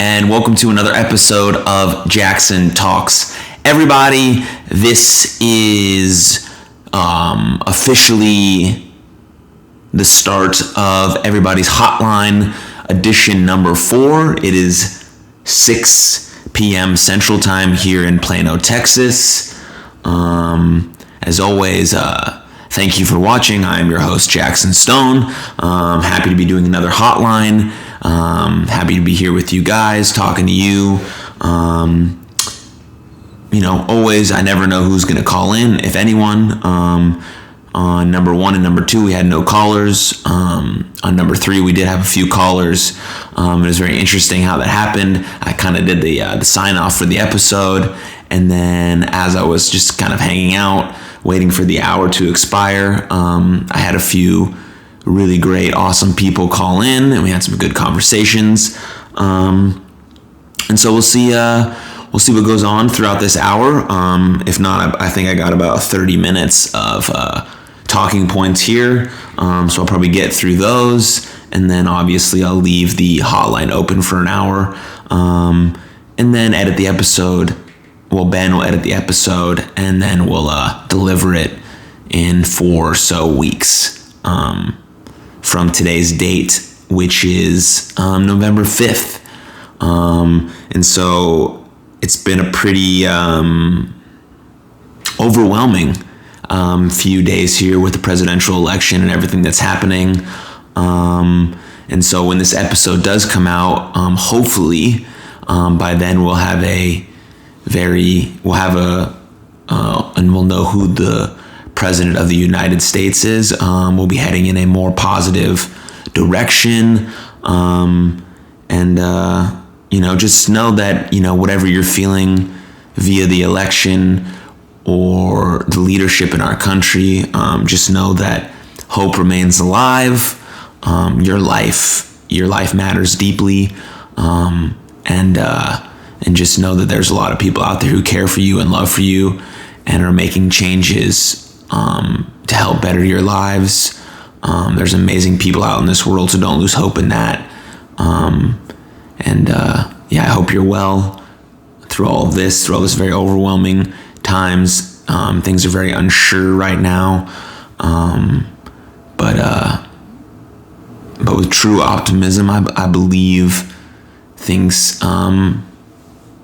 and welcome to another episode of Jaxon Talks. Everybody, this is officially the start of everybody's Hotline edition number 4. It is 6 p.m. Central Time here in Plano, Texas. As always, thank you for watching. I am your host, Jaxon Stone. Happy to be doing another Hotline. Happy to be here with you guys, talking to you. Always, I never know who's going to call in, if anyone. On number 1 and number 2, we had no callers. On number 3, we did have a few callers. It was very interesting how that happened. I kind of did the sign off for the episode, and then as I was just kind of hanging out, waiting for the hour to expire, I had a few really great, awesome people call in, and we had some good conversations. And so we'll see what goes on throughout this hour. If not, I think I got about 30 minutes of talking points here. So I'll probably get through those, and then obviously I'll leave the hotline open for an hour, and then edit the episode. Well, Ben will edit the episode, and then we'll deliver it in 4 or so weeks from today's date, which is November 5th. And so it's been a pretty overwhelming few days here with the presidential election and everything that's happening. And so when this episode does come out, hopefully by then we'll know who the president of the United States is. We'll be heading in a more positive direction. Just know that, whatever you're feeling via the election or the leadership in our country, just know that hope remains alive. Your life matters deeply. And just know that there's a lot of people out there who care for you and love for you and are making changes to help better your lives. There's amazing people out in this world, so don't lose hope in that. I hope you're well through all this very overwhelming times. Things are very unsure right now. But with true optimism, I believe things are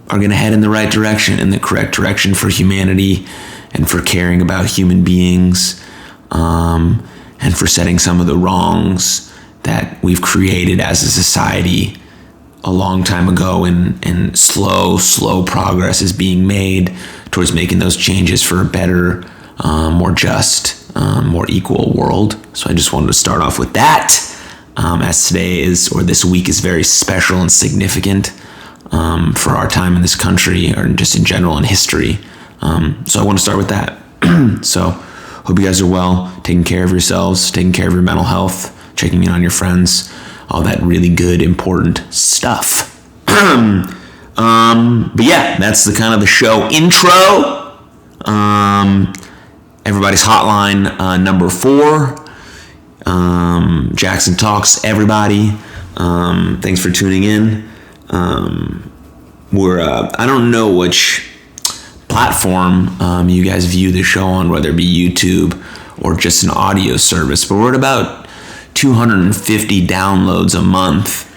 going to head in the right direction, in the correct direction for humanity and for caring about human beings, and for setting some of the wrongs that we've created as a society a long time ago, and slow progress is being made towards making those changes for a better, more just, more equal world. So I just wanted to start off with that, as this week is very special and significant for our time in this country, or just in general in history. So I want to start with that. So hope you guys are well, taking care of yourselves, taking care of your mental health, checking in on your friends, all that really good, important stuff. But yeah, that's the kind of the show intro. Everybody's Hotline number 4. Jaxon Talks, everybody. Thanks for tuning in. I don't know which platform you guys view the show on, whether it be YouTube or just an audio service, but we're at about 250 downloads a month,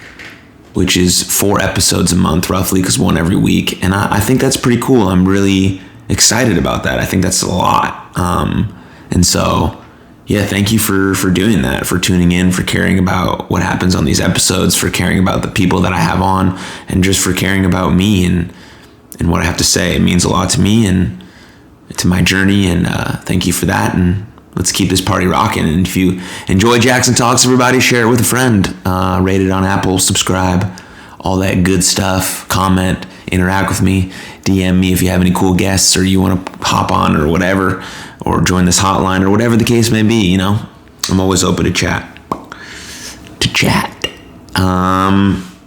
which is 4 episodes a month roughly, because one every week, and I think that's pretty cool. I'm really excited about that. I think that's a lot. And so yeah, thank you for doing that, for tuning in, for caring about what happens on these episodes, for caring about the people that I have on, and just for caring about me and what I have to say. It means a lot to me and to my journey, and thank you for that, and let's keep this party rocking. And if you enjoy Jaxon Talks, everybody, share it with a friend. Rate it on Apple, subscribe, all that good stuff. Comment, interact with me, DM me if you have any cool guests or you want to hop on or whatever, or join this hotline or whatever the case may be. I'm always open to chat.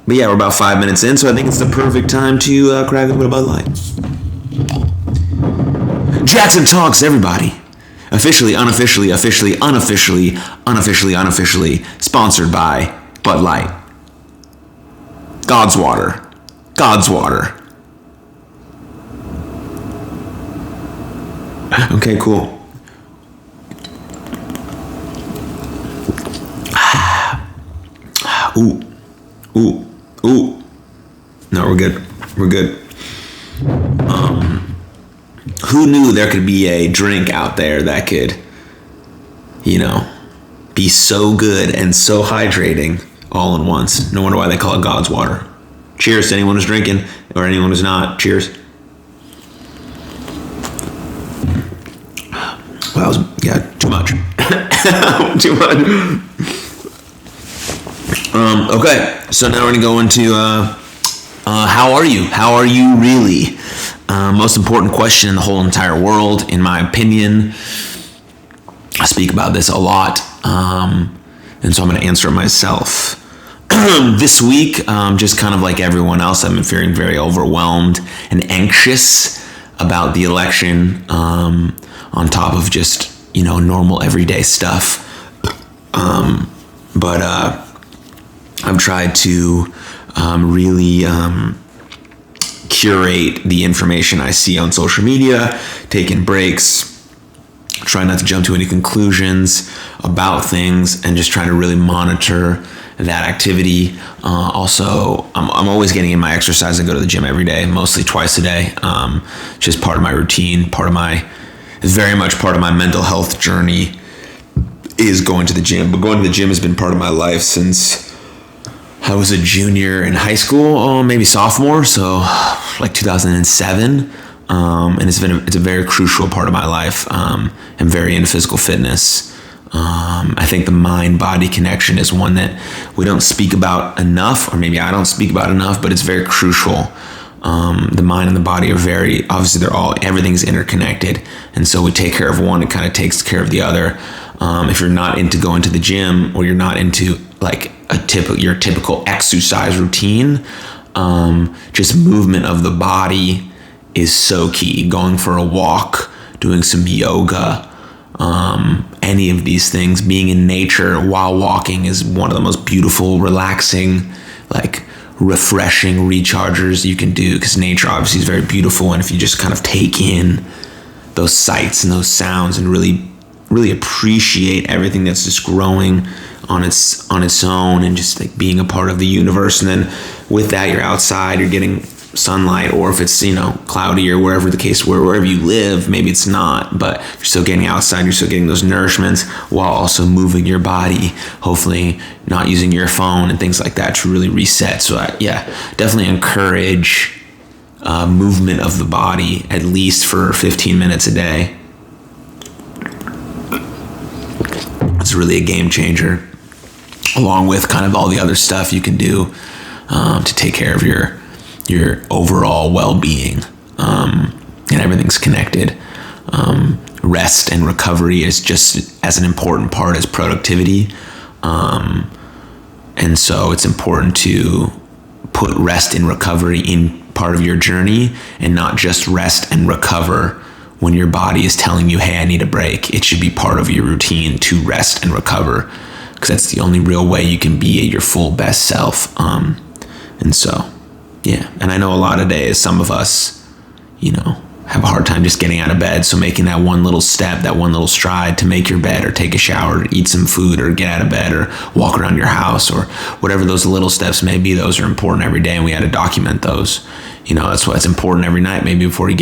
But yeah, we're about 5 minutes in, so I think it's the perfect time to crack a bit of Bud Light. Jaxon Talks, everybody. Officially, unofficially, sponsored by Bud Light. God's Water. God's water. Okay, cool. Ooh. No, we're good. Who knew there could be a drink out there that could, be so good and so hydrating all in once? No wonder why they call it God's water. Cheers to anyone who's drinking or anyone who's not. Cheers. Well, too much. Too much. Okay, so now we're going to go into how are you? How are you really? Most important question in the whole entire world, in my opinion. I speak about this a lot, and so I'm going to answer it myself. This week, just kind of like everyone else, I've been feeling very overwhelmed and anxious about the election, on top of just, normal everyday stuff. But I've tried to really curate the information I see on social media, taking breaks, trying not to jump to any conclusions about things, and just trying to really monitor that activity. Also, I'm always getting in my exercise. I go to the gym every day, mostly twice a day. Just part of my routine, is very much part of my mental health journey is going to the gym. But going to the gym has been part of my life since I was a junior in high school, maybe sophomore, so like 2007. And it's a very crucial part of my life. I'm very into physical fitness. I think the mind-body connection is one that we don't speak about enough, or maybe I don't speak about enough, but it's very crucial. The mind and the body are obviously everything's interconnected. And so we take care of one, it kind of takes care of the other. If you're not into going to the gym, or you're not into like your typical exercise routine, just movement of the body is so key. Going for a walk, doing some yoga, any of these things, being in nature while walking is one of the most beautiful, relaxing, like refreshing rechargers you can do, because nature obviously is very beautiful. And if you just kind of take in those sights and those sounds and really appreciate everything that's just growing on its own, and just like being a part of the universe. And then with that, you're outside, you're getting sunlight, or if it's cloudy or wherever you live, maybe it's not, but you're still getting outside, you're still getting those nourishments while also moving your body, hopefully not using your phone and things like that to really reset. So definitely encourage movement of the body at least for 15 minutes a day. It's really a game changer, along with kind of all the other stuff you can do to take care of your overall well-being, and everything's connected. Rest and recovery is just as an important part as productivity, and so it's important to put rest and recovery in part of your journey, and not just rest and recover when your body is telling you, hey, I need a break. It should be part of your routine to rest and recover, because that's the only real way you can be at your full best self. And so, and I know a lot of days, some of us, have a hard time just getting out of bed. So making that one little step, that one little stride to make your bed, or take a shower, or eat some food, or get out of bed, or walk around your house, or whatever those little steps may be, those are important every day, and we had to document those. That's why it's important every night. Maybe before you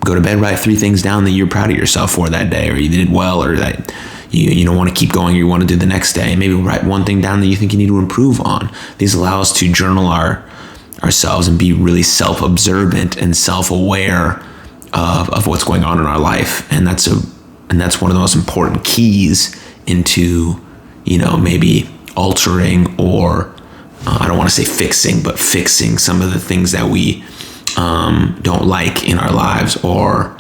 go to bed, write 3 things down that you're proud of yourself for that day, or you did well, or that you don't want to keep going, or you want to do the next day. Maybe write 1 thing down that you think you need to improve on. These allow us to journal ourselves and be really self-observant and self-aware of what's going on in our life. And that's one of the most important keys into, maybe altering, or I don't want to say fixing, but fixing some of the things that we don't like in our lives, or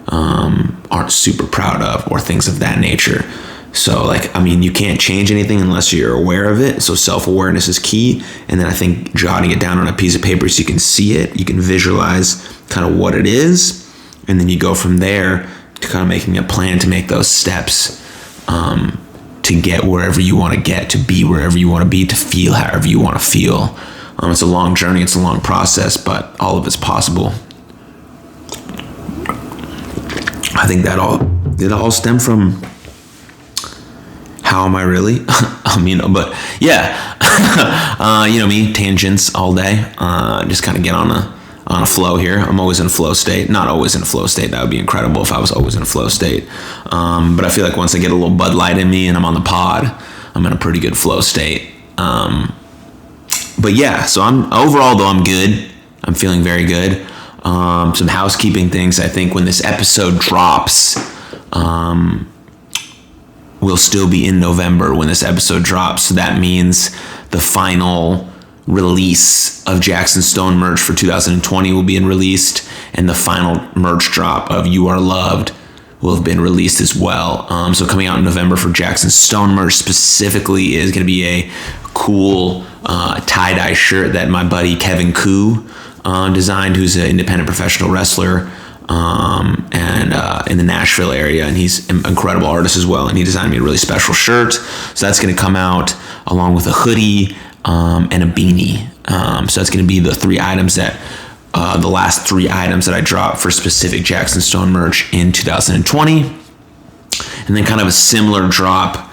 aren't super proud of, or things of that nature. So you can't change anything unless you're aware of it. So self-awareness is key. And then I think jotting it down on a piece of paper so you can see it, you can visualize kind of what it is. And then you go from there to kind of making a plan to make those steps to get wherever you want to get, to be wherever you want to be, to feel however you want to feel. It's a long journey, it's a long process, but all of it's possible. I think it all stem from how am I really? But yeah, me, tangents all day. Just kind of get on a flow here. I'm always in a flow state. Not always in a flow state. That would be incredible if I was always in a flow state. But I feel like once I get a little Bud Light in me and I'm on the pod, I'm in a pretty good flow state. But yeah, so I'm good. I'm feeling very good. Some housekeeping things. I think when this episode drops, we'll still be in November when this episode drops. So that means the final release of Jaxon Stone merch for 2020 will be released, and the final merch drop of You Are Loved will have been released as well. So coming out in November for Jaxon Stone merch specifically is going to be a cool tie-dye shirt that my buddy Kevin Koo designed, who's an independent professional wrestler and in the Nashville area, and he's an incredible artist as well, and he designed me a really special shirt. So that's going to come out along with a hoodie and a beanie. So that's going to be the three items that the last three items that I dropped for specific Jaxon Stone merch in 2020. And then kind of a similar drop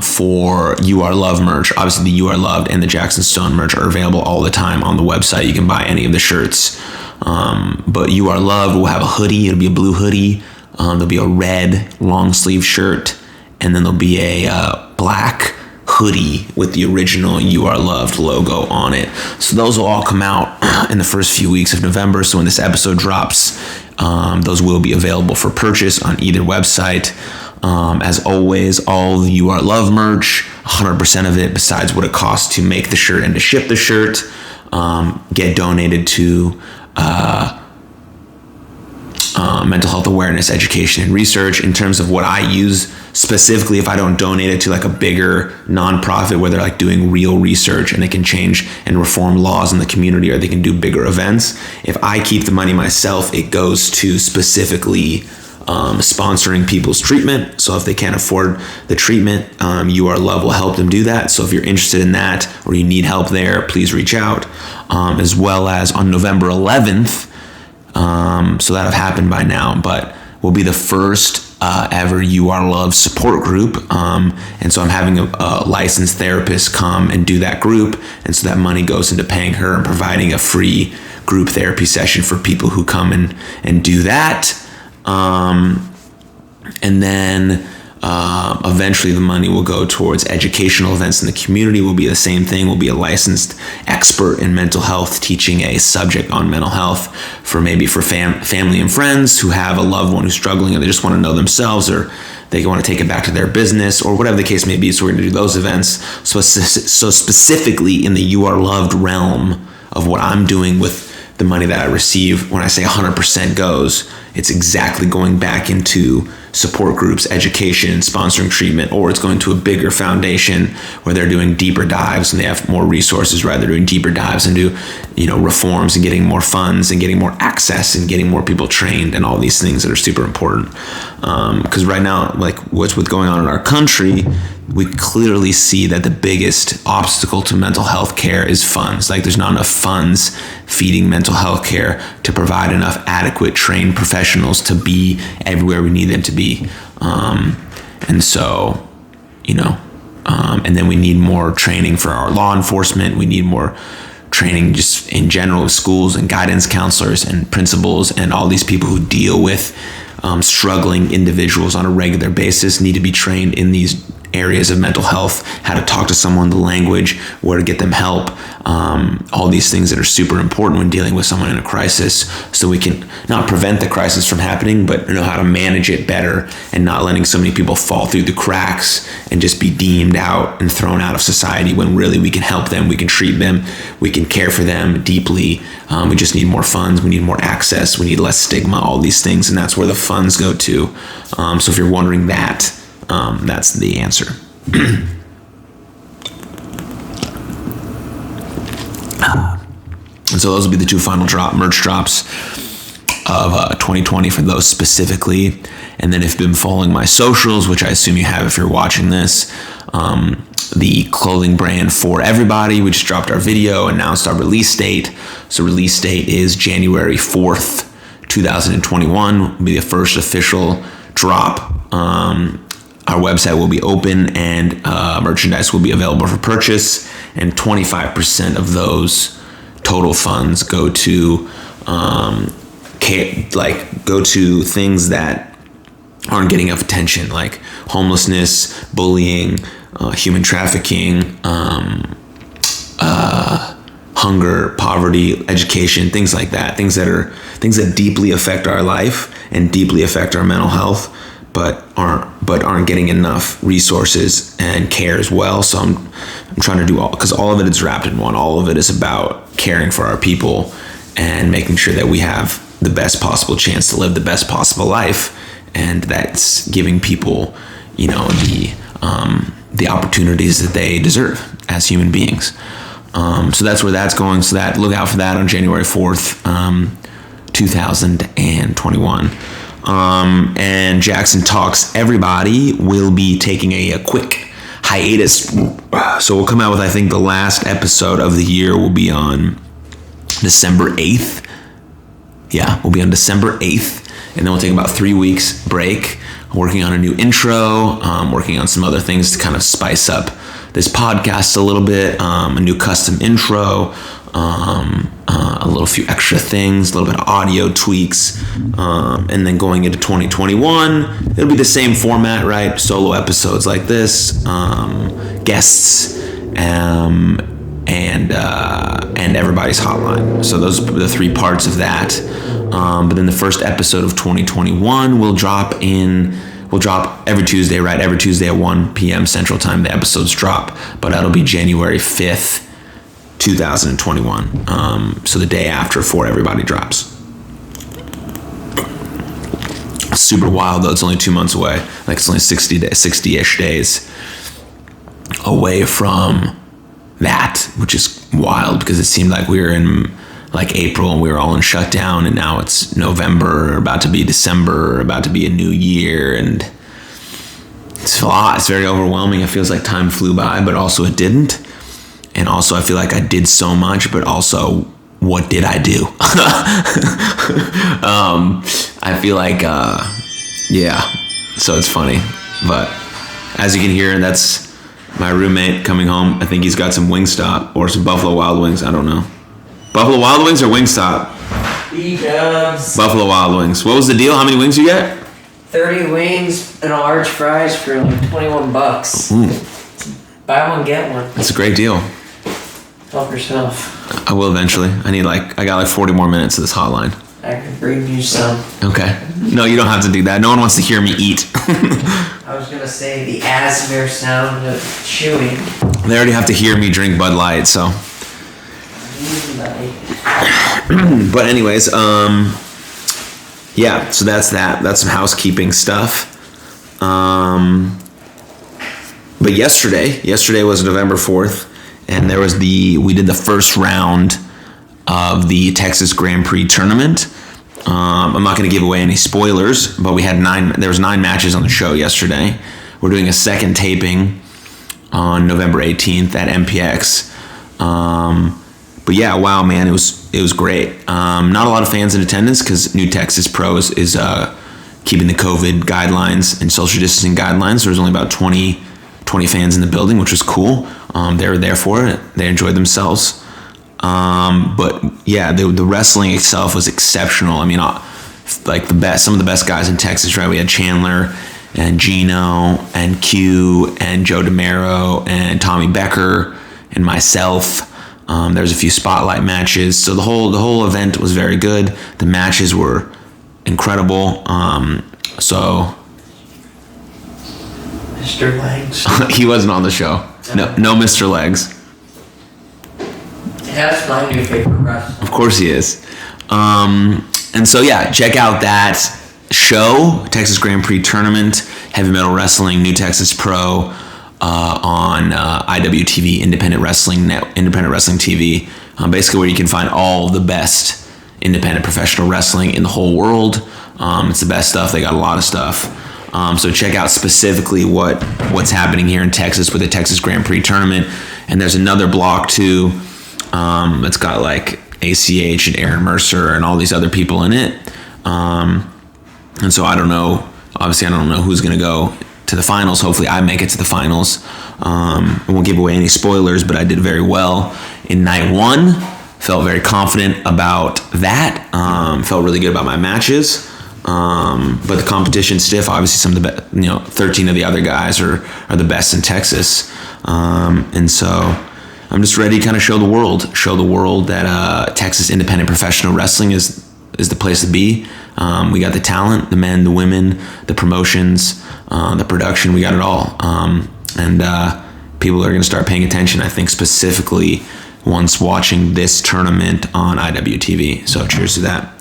for You Are Loved merch. Obviously the You Are Loved and the Jaxon Stone merch are available all the time on the website. You can buy any of the shirts. But You Are Loved will have a hoodie. It'll be a blue hoodie. There'll be a red long sleeve shirt, and then there'll be a black hoodie with the original You Are Loved logo on it. So those will all come out in the first few weeks of November. So when this episode drops, those will be available for purchase on either website. As always, all the You Are Loved merch, 100% of it, besides what it costs to make the shirt and to ship the shirt, get donated to mental health awareness, education, and research. In terms of what I use specifically, if I don't donate it to like a bigger nonprofit where they're like doing real research and they can change and reform laws in the community, or they can do bigger events, if I keep the money myself, it goes to specifically sponsoring people's treatment. So if they can't afford the treatment, You Are Loved will help them do that. So if you're interested in that or you need help there, please reach out. As well as on November 11th, so that have happened by now, but will be the first ever You Are Loved support group. And so I'm having a licensed therapist come and do that group. And so that money goes into paying her and providing a free group therapy session for people who come and do that. And then eventually the money will go towards educational events in the community. Will be the same thing. Will be a licensed expert in mental health, teaching a subject on mental health for family and friends who have a loved one who's struggling and they just want to know themselves, or they want to take it back to their business, or whatever the case may be. So we're going to do those events. So specifically in the You Are Loved realm of what I'm doing with the money that I receive, when I say 100% goes, it's exactly going back into support groups, education, sponsoring treatment, or it's going to a bigger foundation where they're doing deeper dives and they have more resources, right? They're doing deeper dives into, reforms and getting more funds and getting more access and getting more people trained and all these things that are super important. Because right now, like what's going on in our country, we clearly see that the biggest obstacle to mental health care is funds. Like there's not enough funds feeding mental health care to provide enough adequate trained professionals to be everywhere we need them to be. And so, and then we need more training for our law enforcement. We need more training just in general with schools and guidance counselors and principals and all these people who deal with struggling individuals on a regular basis need to be trained in these areas of mental health, how to talk to someone, the language, where to get them help, all these things that are super important when dealing with someone in a crisis, so we can not prevent the crisis from happening, but know how to manage it better and not letting so many people fall through the cracks and just be deemed out and thrown out of society, when really we can help them, we can treat them, we can care for them deeply. We just need more funds, we need more access, we need less stigma, all these things, and that's where the funds go to. So if you're wondering that, that's the answer. And so those will be the two final merch drops of 2020 for those specifically. And then if you've been following my socials, which I assume you have if you're watching this, the clothing brand For Everybody. We just dropped our video, announced our release date. So release date is January 4th, 2021. Will be the first official drop. Our website will be open, and merchandise will be available for purchase, and 25% of those total funds go to go to things that aren't getting enough attention, like homelessness, bullying, human trafficking, hunger, poverty, education, things like that. Things that deeply affect our life and deeply affect our mental health, but aren't getting enough resources and care as well. So I'm trying to do because all of it is wrapped in one. All of it is about caring for our people and making sure that we have the best possible chance to live the best possible life, and that's giving people, the opportunities that they deserve as human beings. So that's where that's going. So that look out for that on January 4th, 2021. And Jaxon Talks Everybody will be taking a quick hiatus. So we'll come out with, I think, the last episode of the year will be on December 8th. Yeah, we'll be on December 8th. And then we'll take about 3 weeks break, working on a new intro, working on some other things to kind of spice up this podcast a little bit, a new custom intro, a little few extra things, a little bit of audio tweaks, and then going into 2021, it'll be the same format, right? Solo episodes like this, guests, and everybody's hotline. So those are the three parts of that. But then the first episode of 2021 will drop every Tuesday, right? Every Tuesday at 1 p.m. Central Time, the episodes drop. But that'll be January 5th, 2021. So the day after For Everybody drops. Super wild, though. It's only 2 months away. Like, it's only 60-ish days away from that, which is wild because it seemed like we were in like April and we were all in shutdown, and now it's November, about to be December, about to be a new year, and it's a lot. It's very overwhelming. It feels like time flew by, but also it didn't. And also I feel like I did so much, but also what did I do? I feel like, so it's funny. But as you can hear, that's my roommate coming home. I think he's got some Wingstop or some Buffalo Wild Wings. I don't know. Buffalo Wild Wings or Wingstop? B-dubs. Buffalo Wild Wings. What was the deal? How many wings you get? 30 wings and large fries for like $21. Ooh. Buy one, get one. That's a great deal. Help yourself. I will eventually. I got like 40 more minutes of this hotline. I can bring you some. Okay. No, you don't have to do that. No one wants to hear me eat. I was gonna say the ASMR sound of chewing. They already have to hear me drink Bud Light, so. But anyways, yeah, so that's that. That's some housekeeping stuff. But yesterday was November 4th, and we did the first round of the Texas Grand Prix tournament. I'm not going to give away any spoilers, but there was 9 matches on the show yesterday. We're doing a second taping on November 18th at MPX. But yeah, wow, man, it was great. Not a lot of fans in attendance because New Texas Pro is keeping the COVID guidelines and social distancing guidelines. There was only about 20 fans in the building, which was cool. They were there for it. They enjoyed themselves. But yeah, the wrestling itself was exceptional. I mean, like some of the best guys in Texas, right? We had Chandler and Gino and Q and Joe DeMero and Tommy Becker and myself. There was a few spotlight matches. So the whole event was very good. The matches were incredible. So Mr. Legs. he wasn't on the show. No Mr. Legs. That's my new favorite wrestler. Of course he is. And so yeah, check out that show, Texas Grand Prix Tournament, Heavy Metal Wrestling, New Texas Pro, on IWTV, Independent Wrestling TV, basically where you can find all the best independent professional wrestling in the whole world. It's the best stuff. They got a lot of stuff. So check out specifically what's happening here in Texas with the Texas Grand Prix tournament. And there's another block too that's got like ACH and Aaron Mercer and all these other people in it. And so I don't know. Obviously, I don't know who's going to go to the finals. Hopefully, I make it to the finals. I won't give away any spoilers, but I did very well in night one. Felt very confident about that. Felt really good about my matches. But the competition's stiff. Obviously, some of the 13 of the other guys are the best in Texas. And so I'm just ready to kind of show the world that Texas independent professional wrestling is the place to be. We got the talent, the men, the women, the promotions, the production. We got it all. And people are going to start paying attention, I think, specifically once watching this tournament on IWTV. So cheers to that.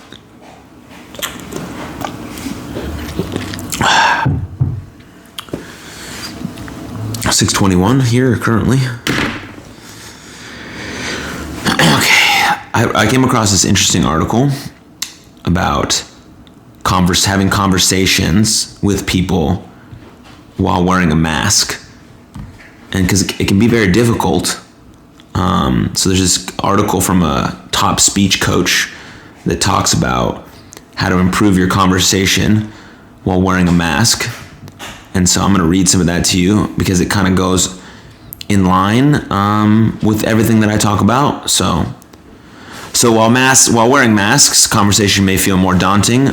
$6:21 here currently. Okay, I came across this interesting article about having conversations with people while wearing a mask, and because it can be very difficult. So there's this article from a top speech coach that talks about how to improve your conversation while wearing a mask. And so I'm going to read some of that to you because it kind of goes in line with everything that I talk about. So while wearing masks, conversation may feel more daunting,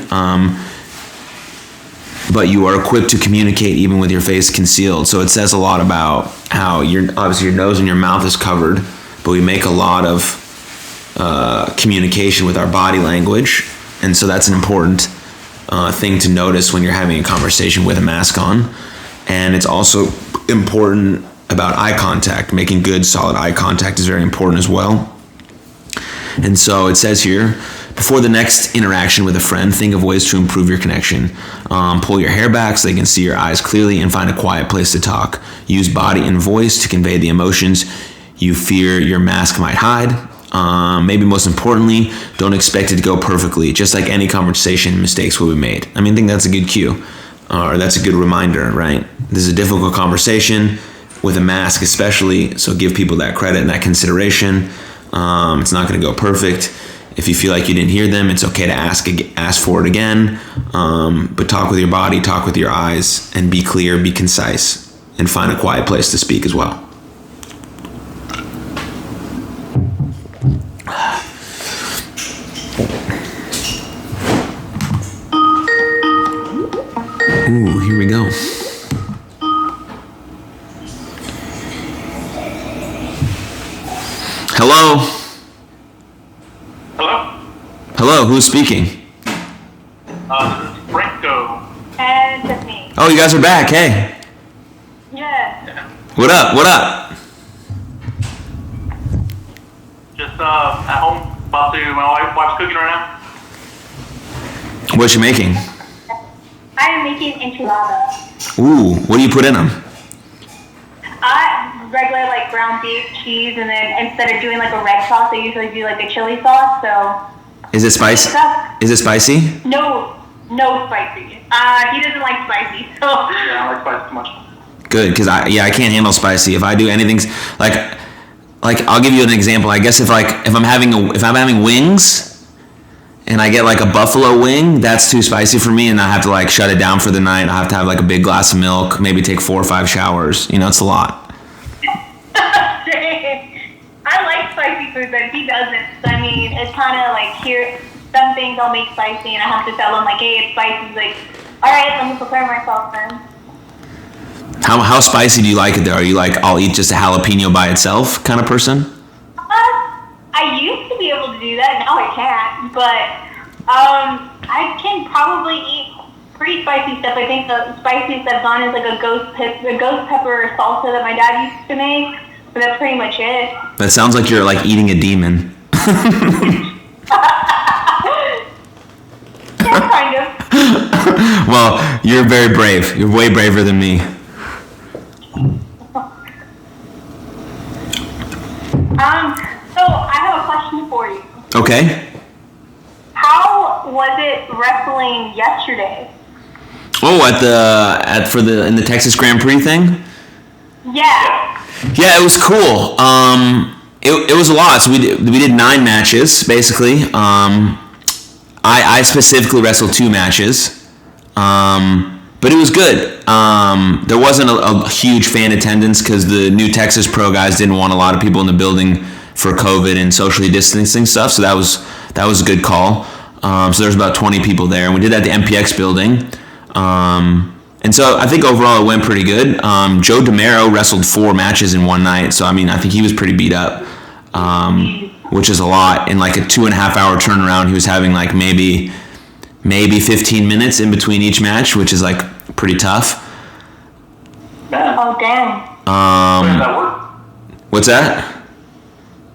but you are equipped to communicate even with your face concealed. So it says a lot about how obviously your nose and your mouth is covered, but we make a lot of communication with our body language. And so that's an important thing to notice when you're having a conversation with a mask on. And it's also important about eye contact. Making good, solid eye contact is very important as well. And so it says here, before the next interaction with a friend, think of ways to improve your connection. Pull your hair back so they can see your eyes clearly and find a quiet place to talk. Use body and voice to convey the emotions you fear your mask might hide. Maybe most importantly, don't expect it to go perfectly. Just like any conversation, mistakes will be made. I think that's a good cue, or that's a good reminder, right? This is a difficult conversation with a mask especially, so give people that credit and that consideration. It's not going to go perfect. If you feel like you didn't hear them, it's okay to ask for it again. But talk with your body, talk with your eyes, and be clear, be concise, and find a quiet place to speak as well. Ooh, here we go. Hello? Hello? Hello, who's speaking? This is Franco. And Tiffany. Oh, you guys are back, hey. Yeah. What up? Just at home, my wife's cooking right now. What you making? I am making enchiladas. Ooh, what do you put in them? Regular like ground beef, cheese, and then instead of doing like a red sauce, I usually do like a chili sauce. So. Is it spicy? Is it spicy? No spicy. He doesn't like spicy, so. Yeah, I like spicy too much. Good, because I can't handle spicy. If I do anything like I'll give you an example. I guess if I'm having wings, and I get like a buffalo wing, that's too spicy for me, and I have to like shut it down for the night. I have to have like a big glass of milk, maybe take 4 or 5 showers. It's a lot. I like spicy food, but he doesn't. So, it's kind of like here, some things I'll make spicy, and I have to tell him like, hey, it's spicy. He's like, all right, let me prepare myself then. How spicy do you like it though? Are you like, I'll eat just a jalapeno by itself kind of person? I used to be able to do that. Now I can't. But I can probably eat pretty spicy stuff. I think the spiciest I've gone is like a ghost pepper salsa that my dad used to make. But that's pretty much it. That sounds like you're like eating a demon. Yeah, kind of. Well, you're very brave. You're way braver than me. So I have a question for you. Okay. How was it wrestling yesterday? Oh, Oh, in the Texas Grand Prix thing. Yeah. Yeah, it was cool. It was a lot. So we did 9 matches basically. I specifically wrestled 2 matches, but it was good. There wasn't a huge fan attendance because the new Texas Pro guys didn't want a lot of people in the building for COVID and socially distancing stuff. So that was a good call. So there was about 20 people there, and we did that at the MPX building. And so I think overall it went pretty good. Joe DeMero wrestled 4 matches in one night, so I mean I think he was pretty beat up, which is a lot. In like a 2.5 hour turnaround, he was having like maybe 15 minutes in between each match, which is like pretty tough. Man. Oh, damn. Put in that work. What's that?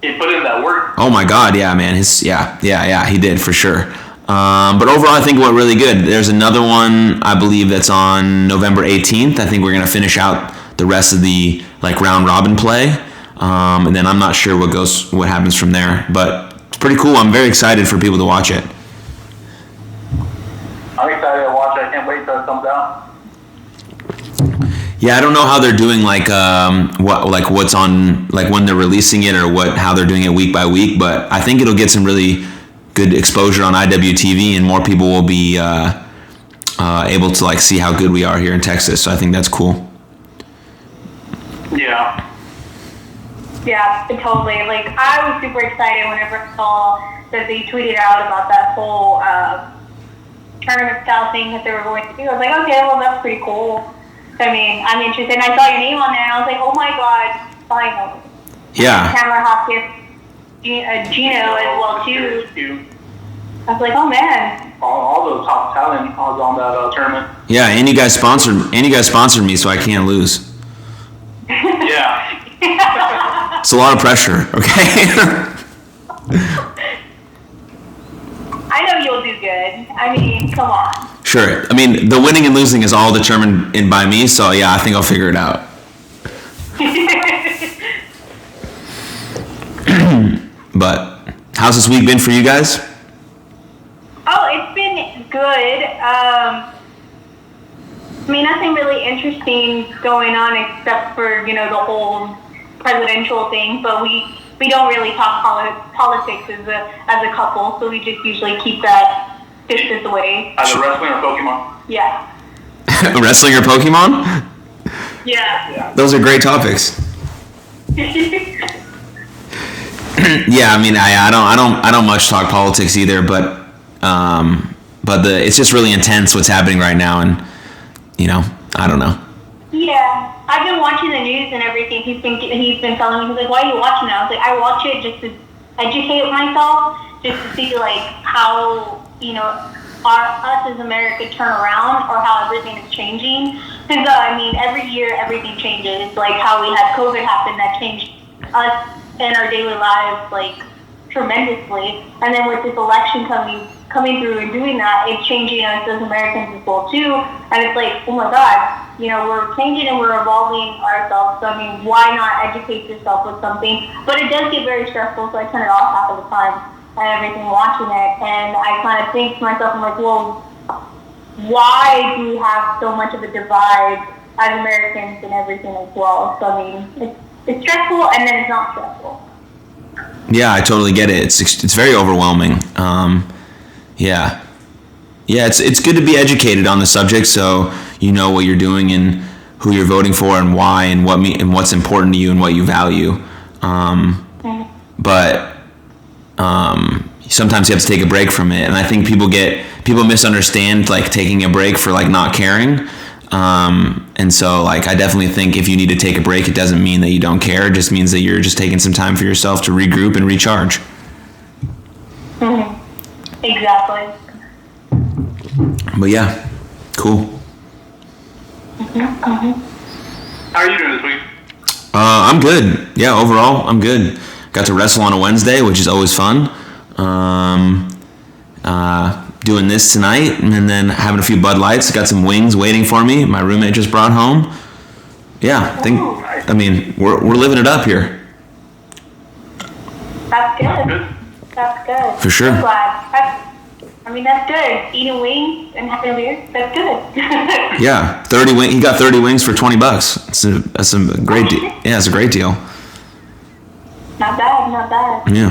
He put in that work. Oh my God, yeah, man. He did for sure. But overall, I think it went really good. There's another one, I believe, that's on November 18th. I think we're gonna finish out the rest of the like round robin play, and then I'm not sure what happens from there. But it's pretty cool. I'm very excited for people to watch it. I'm excited to watch it. I can't wait till it comes out. Yeah, I don't know how they're doing what's on like when they're releasing it or how they're doing it week by week, but I think it'll get some really good exposure on IWTV and more people will be able to like see how good we are here in Texas. So I think that's cool. Yeah. Yeah, totally. Like, I was super excited whenever I saw that they tweeted out about that whole tournament style thing that they were going to do. I was like, okay, well, that's pretty cool. So, I mean, I'm interested. And I saw your name on there, and I was like, oh my God, finally. Yeah. Cameron Hopkins, Gino as well, too. I was like, oh man. All those top talent was on that tournament. Yeah, and you guys sponsored me, so I can't lose. Yeah. It's a lot of pressure, okay? I know you'll do good. I mean, come on. Sure. I mean, the winning and losing is all determined by me, so yeah, I think I'll figure it out. But how's this week been for you guys? Oh, it's been good. I mean, nothing really interesting going on except for, the whole presidential thing, but we don't really talk politics as a couple, so we just usually keep that distance away. Either wrestling or Pokemon. Yeah. Wrestling or Pokemon? Yeah. Those are great topics. Yeah, I mean, I don't much talk politics either, but it's just really intense what's happening right now, and I don't know. Yeah, I've been watching the news and everything. He's been telling me, he's like, why are you watching that? I was like, I watch it just to educate myself, just to see like how us as America turn around or how everything is changing. Because I mean, every year everything changes. Like how we had COVID happen, that changed us and our daily lives like tremendously. And then with this election coming through and doing that, it's changing us as Americans as well too. And it's like, oh my God, we're changing and we're evolving ourselves. So I mean, why not educate yourself with something? But it does get very stressful, so I turn it off half of the time and everything watching it. And I kind of think to myself, I'm like, well, why do we have so much of a divide as Americans and everything as well? So I mean, it's stressful and then it's not stressful. Yeah, I totally get it. It's very overwhelming. Yeah, it's good to be educated on the subject, so you know what you're doing and who you're voting for and why and what's important to you and what you value. But sometimes you have to take a break from it, and I think people misunderstand like taking a break for like not caring. And so like I definitely think if you need to take a break, it doesn't mean that you don't care. It just means that you're just taking some time for yourself to regroup and recharge. Mm-hmm. Exactly. But yeah, cool. Mm-hmm. How are you doing this week? I'm good. Yeah, overall, I'm good. Got to wrestle on a Wednesday, which is always fun. Doing this tonight, and then having a few Bud Lights. Got some wings waiting for me. My roommate just brought home. Yeah, I mean, we're living it up here. That's good. That's good. For sure. I'm glad. I mean, that's good. Eating wings and having a beer, that's good. Yeah, 30 wing. He got 30 wings for $20. That's a great deal. Yeah, it's a great deal. Not bad, not bad. Yeah.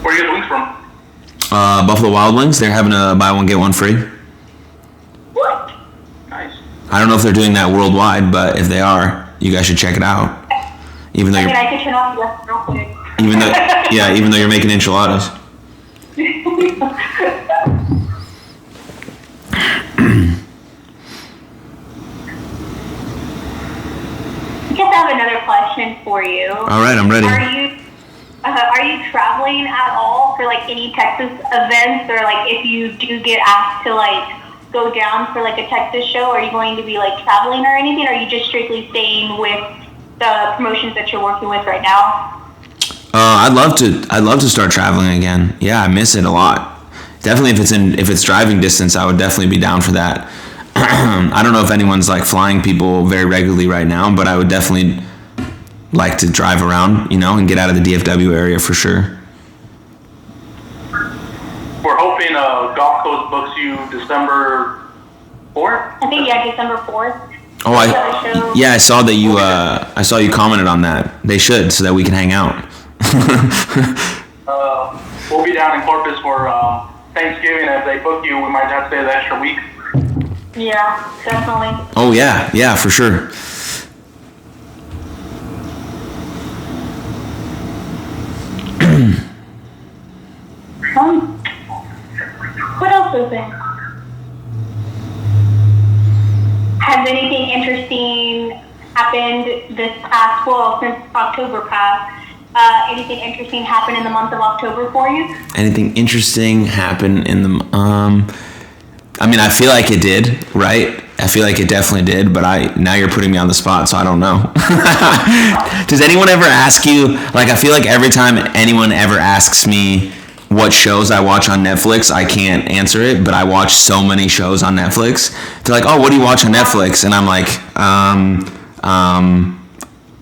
Where do you get the wings from? Buffalo Wild Wings. They're having a buy one get one free. What? Nice. I don't know if they're doing that worldwide, but if they are, you guys should check it out. Even though I mean, you're, I could turn off the rest real quick. even though you're making enchiladas. I guess I have another question for you. All right, I'm ready. Are you traveling at all for like any Texas events, or like if you do get asked to like go down for like a Texas show, are you going to be like traveling or anything? Or are you just strictly staying with the promotions that you're working with right now? I'd love to start traveling again. Yeah, I miss it a lot. Definitely, if it's driving distance, I would definitely be down for that. I don't know if anyone's like flying people very regularly right now, but I would definitely like to drive around, and get out of the DFW area for sure. We're hoping Gulf Coast books you December 4th. I think December 4th. Oh, I saw that you I saw you commented on that. They should, so that we can hang out. We'll be down in Corpus for Thanksgiving. If they book you, we might have to stay the extra week. Yeah, definitely. Oh yeah, for sure. What else is there? Has anything interesting happened this past, since October passed? Anything interesting happened in the month of October for you? Anything interesting happen in the I mean, I feel like it did, right? I feel like it definitely did, but now you're putting me on the spot, so I don't know. Does anyone ever ask you, like, I feel like every time anyone ever asks me what shows I watch on Netflix, I can't answer it, but I watch so many shows on Netflix. They're like, oh, what do you watch on Netflix? And I'm like,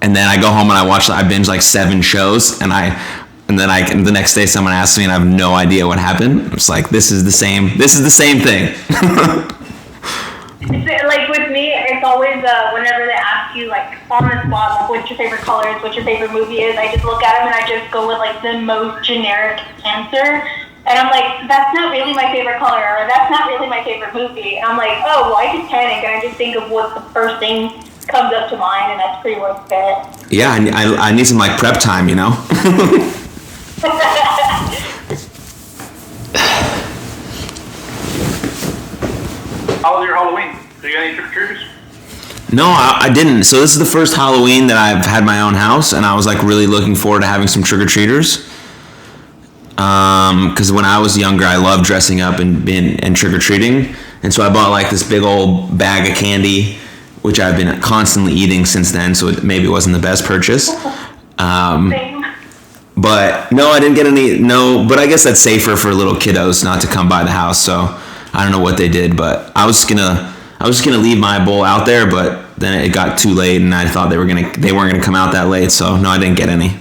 and then I go home and I binge like 7 shows, and then the next day someone asks me and I have no idea what happened. It's like, this is the same thing. Like with me, it's always whenever they ask you like on the spot, like what's your favorite color is, what your favorite movie is, I just look at them and I just go with like the most generic answer. And I'm like, that's not really my favorite color, or that's not really my favorite movie. And I'm like, oh, well, I just panic and I just think of what the first thing comes up to mind, and that's pretty much it. Yeah, I need some like prep time, How was your Halloween? Did you get any trick-or-treaters? No, I didn't. So this is the first Halloween that I've had my own house, and I was like really looking forward to having some trick-or-treaters. Because when I was younger, I loved dressing up and trick-or-treating, and so I bought like this big old bag of candy, which I've been constantly eating since then. So maybe it wasn't the best purchase. But no, I didn't get any. No, but I guess that's safer for little kiddos not to come by the house. So I don't know what they did, but I was gonna leave my bowl out there, but then it got too late, and I thought they weren't gonna come out that late. So no, I didn't get any.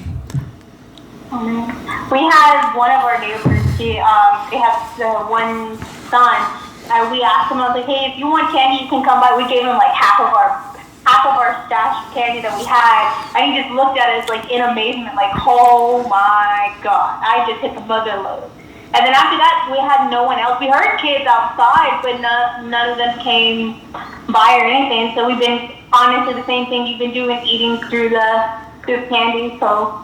We had one of our neighbors. They have one son. We asked him, I was like, hey, if you want candy, you can come by. We gave him like half of our stash of candy that we had, and he just looked at us like in amazement, like, oh my god, I just hit the mother load. And then after that, we had no one else. We heard kids outside, but none of them came by or anything. So we've been honestly the same thing you've been doing, eating through candy. So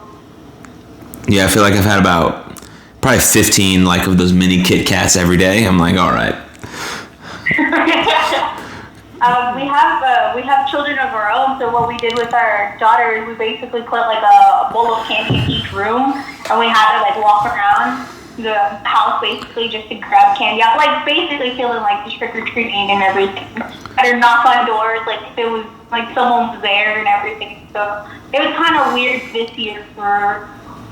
yeah, I feel like I've had about probably 15 like of those mini Kit Kats every day. I'm like, all right. We have children of our own, so what we did with our daughter is we basically put like a bowl of candy in each room, and we had her like walk around the house basically just to grab candy out, like basically feeling like just trick-or-treating and everything. Had her knock on doors like if it was like someone was there and everything. So it was kind of weird this year for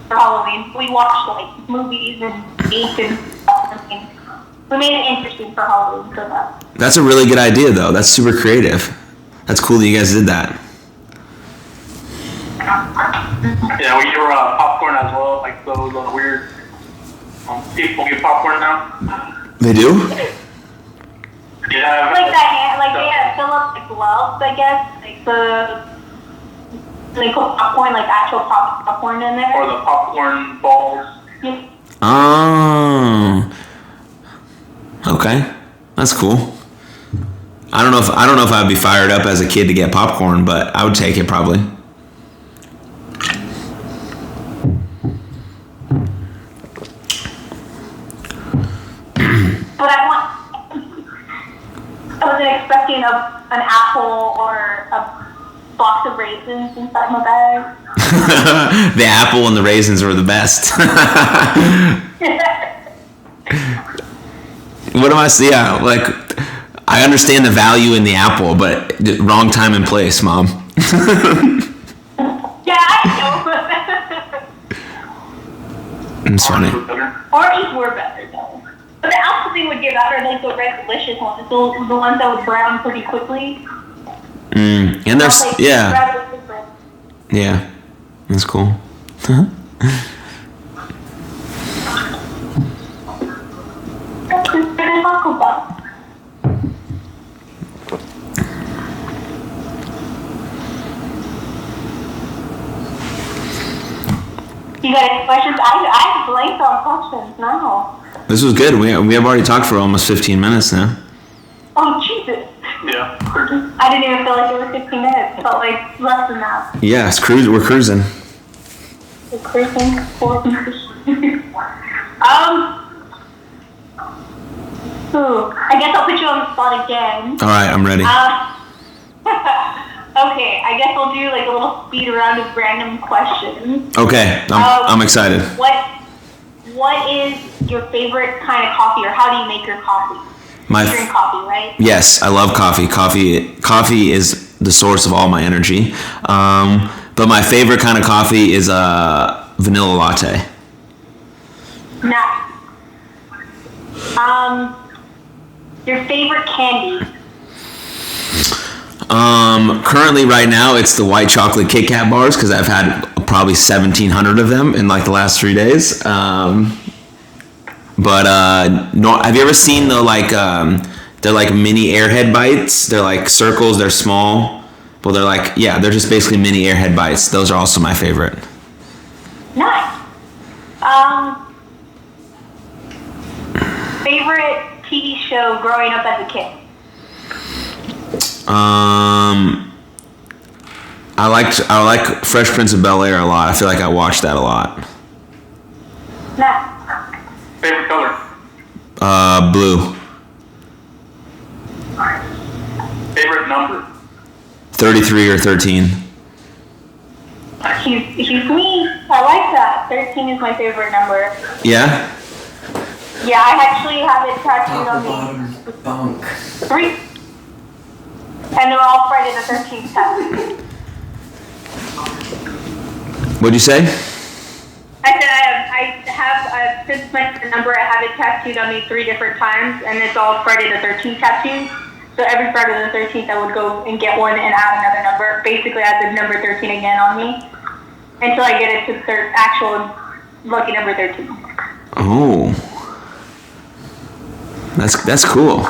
Halloween. We watched like movies and ate and stuff. We made it interesting for Halloween for that. That's a really good idea, though. That's super creative. That's cool that you guys did that. Yeah, we do popcorn as well, like those weird People get popcorn now. They do? Yeah. Like that, like they have fill up the gloves, I guess. Like they put popcorn, like actual popcorn in there. Or the popcorn balls. Yeah. Oh. Okay. That's cool. I don't know if I'd be fired up as a kid to get popcorn, but I would take it probably. But I wasn't expecting an apple or a box of raisins inside my bag. The apple and the raisins were the best. What am I saying? Yeah, like I understand the value in the apple, but wrong time and place, Mom. Yeah, I know. It's funny. Oranges were better though. But the apple thing would get better, like the red delicious ones, the ones that would brown pretty quickly. And there's Like, yeah, red was yeah, that's cool. That's good to talk about. You got any questions? I blanked on questions now. This was good. We have already talked for almost 15 minutes now. Oh, Jesus. Yeah. I didn't even feel like it was 15 minutes. It felt like less than that. Yeah, we're cruising. We're cruising. I guess I'll put you on the spot again. All right, I'm ready. Okay, I guess I'll do like a little speed round of random questions. Okay, I'm excited. What is your favorite kind of coffee, or how do you make your coffee? You drink coffee, right? Yes, I love coffee. Coffee is the source of all my energy. But my favorite kind of coffee is a vanilla latte. Nice. Your favorite candy? Currently right now it's the white chocolate Kit Kat bars because I've had probably 1,700 of them in like the last 3 days. Have you ever seen they're like mini airhead bites? They're like circles, they're small. Well, they're just basically mini airhead bites. Those are also my favorite. Nice. Favorite TV show growing up as a kid? I like Fresh Prince of Bel-Air a lot. I feel like I watched that a lot. Nice. Favorite color? Blue. Favorite number? 33 or 13. He's me. I like that. 13 is my favorite number. Yeah? Yeah, I actually have it tattooed Top on or me. bottom bunk. 3. And they're all Friday the 13th tattoos. What'd you say? I said I have since my number, I have it tattooed on me 3 different times, and it's all Friday the 13th tattoos. So every Friday the 13th, I would go and get one and add another number. Basically, add the number 13 again on me until I get it to actual lucky number 13. Oh. That's cool.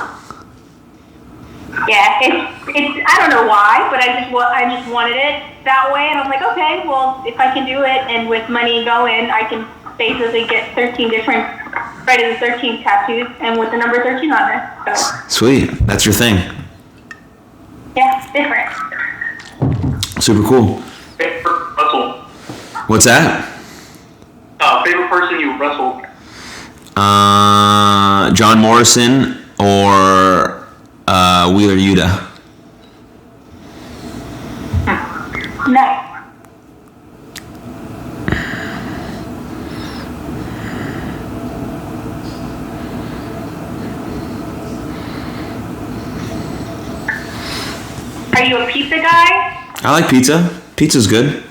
Yeah, it's I don't know why, but I just wanted it that way, and I'm like, okay, well, if I can do it, and with money going, I can basically get 13 different Friday the 13th tattoos, and with the number 13 on there. So Sweet. That's your thing. yeah, it's different. Super cool. Favorite wrestle? What's that? Favorite person you wrestled? John Morrison or Wheeler Yuta. Nice. Are you a pizza guy? I like pizza. Pizza's good.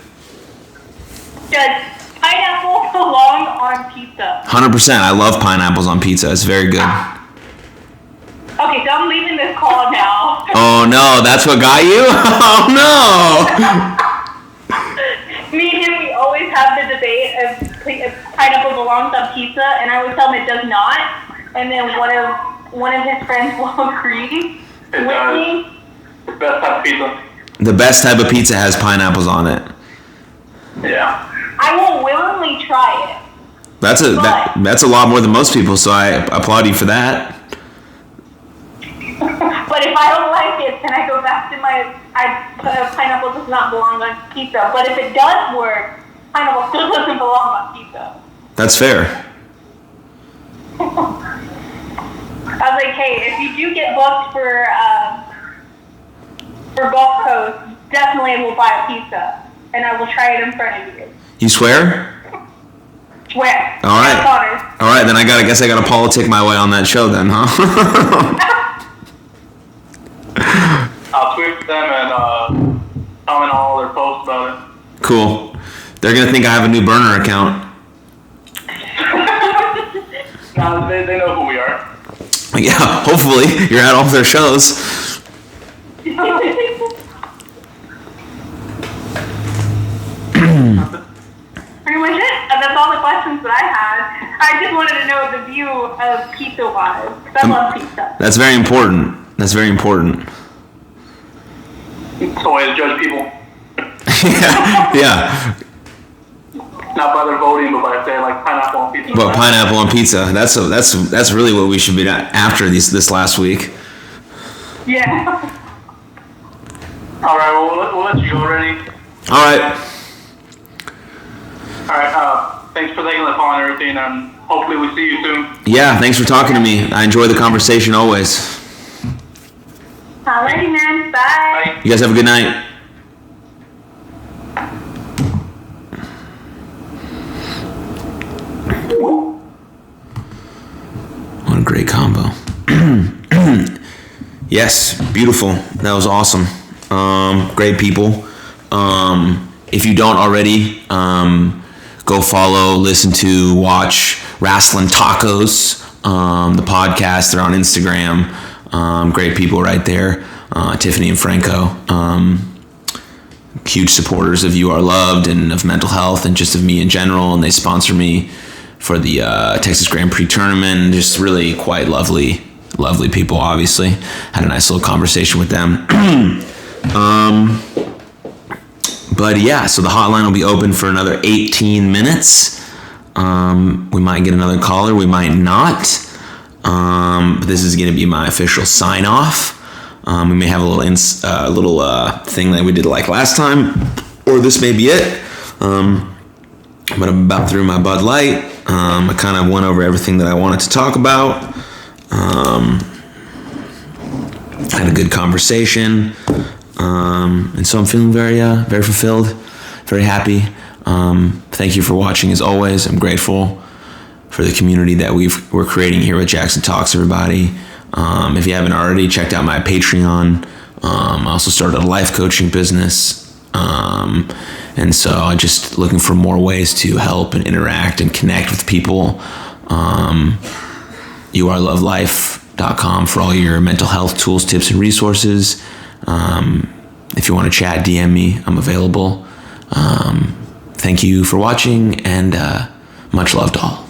Does pineapple belong on pizza? 100%. I love pineapples on pizza. It's very good. Okay, so I'm leaving this call now. Oh no, that's what got you? Oh no! Me and him, we always have the debate of pineapple pineapple belongs on pizza, and I would tell him it does not. And then one of his friends will agree with me. The best type of pizza. The best type of pizza has pineapples on it. Yeah. I will willingly try it. That's a lot more than most people, so I applaud you for that. But if I don't like it, then I go back to pineapple does not belong on pizza. But if it does work, pineapple still doesn't belong on pizza. That's fair. I was like, hey, if you do get booked for Gulf Coast, definitely will buy a pizza, and I will try it in front of you. You swear? Swear. All right. All right, then I guess I gotta politic my way on that show then, huh? I'll tweet them and comment on all their posts about it. Cool. They're gonna think I have a new burner account. Nah, they know who we are. Yeah, hopefully you're at all their shows. Pretty much it. That's all the questions that I had. I just wanted to know the view of pizza wise. I love pizza. That's very important. That's very important. It's a way to judge people. Yeah. Not by their voting, but by saying like pineapple on pizza. But pineapple on pizza. That's really what we should be after this last week. Yeah. All right, well, we'll let you go already. All right. All right, thanks for taking the call and everything, and hopefully we see you soon. Yeah, thanks for talking to me. I enjoy the conversation always. Alrighty, man. Bye. Bye. You guys have a good night. What a great combo. Yes, beautiful. That was awesome. Great people. If you don't already, go follow, listen to, watch Wrestling Tacos, the podcast. They're on Instagram. Great people right there. Tiffany and Franco. Huge supporters of You Are Loved and of mental health and just of me in general. And they sponsor me for the Texas Grand Prix tournament. Just really quite lovely people, obviously. Had a nice little conversation with them. But yeah, so the hotline will be open for another 18 minutes. We might get another caller, we might not. But this is going to be my official sign off. We may have a little thing that we did like last time, or this may be it. But I'm about through my Bud Light. I kind of went over everything that I wanted to talk about. Had a good conversation. And so I'm feeling very fulfilled, very happy. Thank you for watching as always. I'm grateful for the community that we're creating here with Jaxon Talks, everybody. If you haven't already checked out my Patreon, I also started a life coaching business. And so I'm just looking for more ways to help and interact and connect with people. YouAreLoveLife.com for all your mental health tools, tips, and resources. If you want to chat, DM me. I'm available. Thank you for watching, and much love to all.